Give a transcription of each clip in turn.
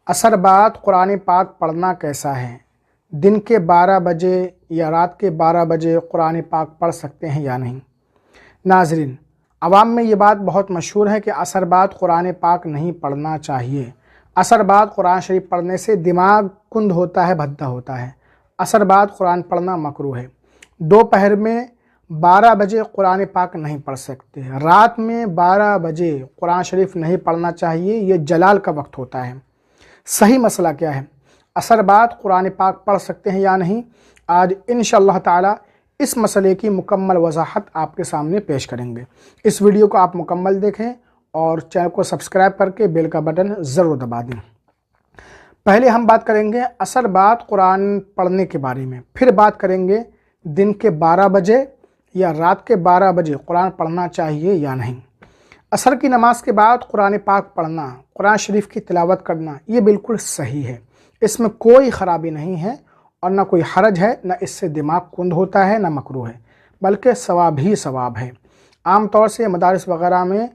اثر بعد قرآن پاک پڑھنا کیسا ہے؟ دن کے 12 بجے یا رات کے 12 بجے قرآن پاک پڑھ سکتے ہیں یا نہیں؟ ناظرین، عوام میں یہ بات بہت مشہور ہے کہ اثر بعد قرآن پاک نہیں پڑھنا چاہیے۔ اثر بعد قرآن شریف پڑھنے سے دماغ کند ہوتا ہے، بھدا ہوتا ہے۔ اثر بعد قرآن پڑھنا مکروہ ہے۔ دوپہر میں 12 بجے قرآن پاک نہیں پڑھ سکتے۔ رات میں 12 بجے قرآن شریف نہیں پڑھنا چاہیے، یہ جلال کا وقت ہوتا ہے۔ صحیح مسئلہ کیا ہے؟ اثر بعد قرآن پاک پڑھ سکتے ہیں یا نہیں؟ آج انشاءاللہ تعالی اس مسئلے کی مکمل وضاحت آپ کے سامنے پیش کریں گے۔ اس ویڈیو کو آپ مکمل دیکھیں اور چینل کو سبسکرائب کر کے بیل کا بٹن ضرور دبا دیں۔ پہلے ہم بات کریں گے اثر بعد قرآن پڑھنے کے بارے میں، پھر بات کریں گے دن کے 12 بجے یا رات کے 12 بجے قرآن پڑھنا چاہیے یا نہیں۔ عصر کی نماز کے بعد قرآن پاک پڑھنا، قرآن شریف کی تلاوت کرنا، یہ بالکل صحیح ہے۔ اس میں کوئی خرابی نہیں ہے اور نہ کوئی حرج ہے، نہ اس سے دماغ کند ہوتا ہے، نہ مکروہ ہے، بلکہ ثواب ہی ثواب ہے۔ عام طور سے مدارس وغیرہ میں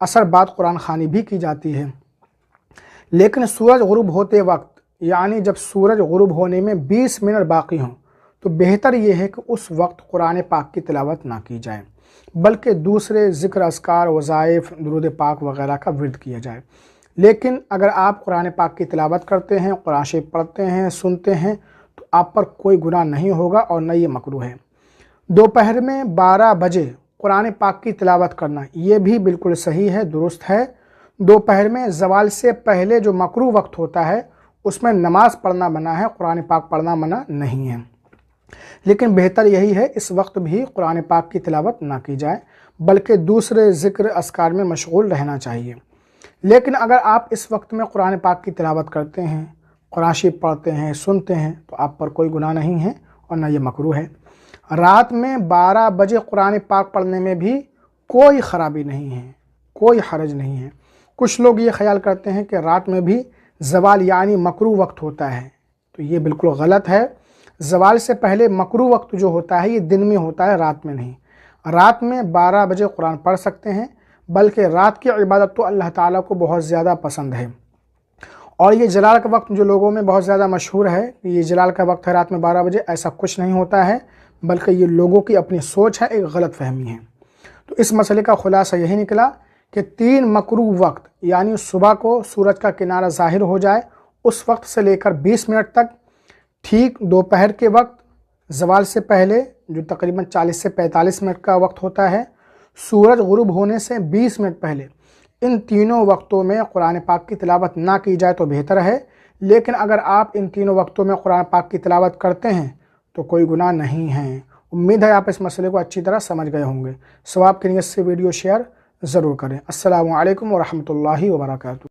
عصر بعد قرآن خوانی بھی کی جاتی ہے، لیکن سورج غروب ہوتے وقت، یعنی جب سورج غروب ہونے میں 20 منٹ باقی ہوں، تو بہتر یہ ہے کہ اس وقت قرآن پاک کی تلاوت نہ کی جائے، بلکہ دوسرے ذکر، اذکار، وظائف، درود پاک وغیرہ کا ورد کیا جائے۔ لیکن اگر آپ قرآن پاک کی تلاوت کرتے ہیں، قرآن شریف پڑھتے ہیں، سنتے ہیں، تو آپ پر کوئی گناہ نہیں ہوگا اور نہ یہ مکروہ ہے۔ دوپہر میں 12 بجے قرآن پاک کی تلاوت کرنا، یہ بھی بالکل صحیح ہے، درست ہے۔ دوپہر میں زوال سے پہلے جو مکروہ وقت ہوتا ہے، اس میں نماز پڑھنا منع ہے، قرآن پاک پڑھنا منع نہیں ہے۔ لیکن بہتر یہی ہے اس وقت بھی قرآن پاک کی تلاوت نہ کی جائے، بلکہ دوسرے ذکر، اذکار میں مشغول رہنا چاہیے۔ لیکن اگر آپ اس وقت میں قرآن پاک کی تلاوت کرتے ہیں، قرآن شریف پڑھتے ہیں، سنتے ہیں، تو آپ پر کوئی گناہ نہیں ہے اور نہ یہ مکروہ ہے۔ رات میں 12 بجے قرآن پاک پڑھنے میں بھی کوئی خرابی نہیں ہے، کوئی حرج نہیں ہے۔ کچھ لوگ یہ خیال کرتے ہیں کہ رات میں بھی زوال یعنی مکروہ وقت ہوتا ہے، تو یہ بالکل غلط ہے۔ زوال سے پہلے مکروہ وقت جو ہوتا ہے یہ دن میں ہوتا ہے، رات میں نہیں۔ رات میں 12 بجے قرآن پڑھ سکتے ہیں، بلکہ رات کی عبادت تو اللہ تعالیٰ کو بہت زیادہ پسند ہے، اور یہ جلال کا وقت جو لوگوں میں بہت زیادہ مشہور ہے کہ یہ جلال کا وقت ہے رات میں 12 بجے، ایسا کچھ نہیں ہوتا ہے، بلکہ یہ لوگوں کی اپنی سوچ ہے، ایک غلط فہمی ہے۔ تو اس مسئلے کا خلاصہ یہی نکلا کہ 3 مکروہ وقت، یعنی صبح کو سورج کا کنارہ ظاہر ہو جائے اس وقت سے لے کر 20 منٹ تک، ٹھیک دوپہر کے وقت زوال سے پہلے جو تقریباً 40 سے 45 منٹ کا وقت ہوتا ہے، سورج غروب ہونے سے 20 منٹ پہلے، ان تینوں وقتوں میں قرآن پاک کی تلاوت نہ کی جائے تو بہتر ہے۔ لیکن اگر آپ ان تینوں وقتوں میں قرآن پاک کی تلاوت کرتے ہیں تو کوئی گناہ نہیں ہے۔ امید ہے آپ اس مسئلے کو اچھی طرح سمجھ گئے ہوں گے۔ ثواب کی نیت سے ویڈیو شیئر ضرور کریں۔ السلام علیکم ورحمۃ اللہ وبرکاتہ۔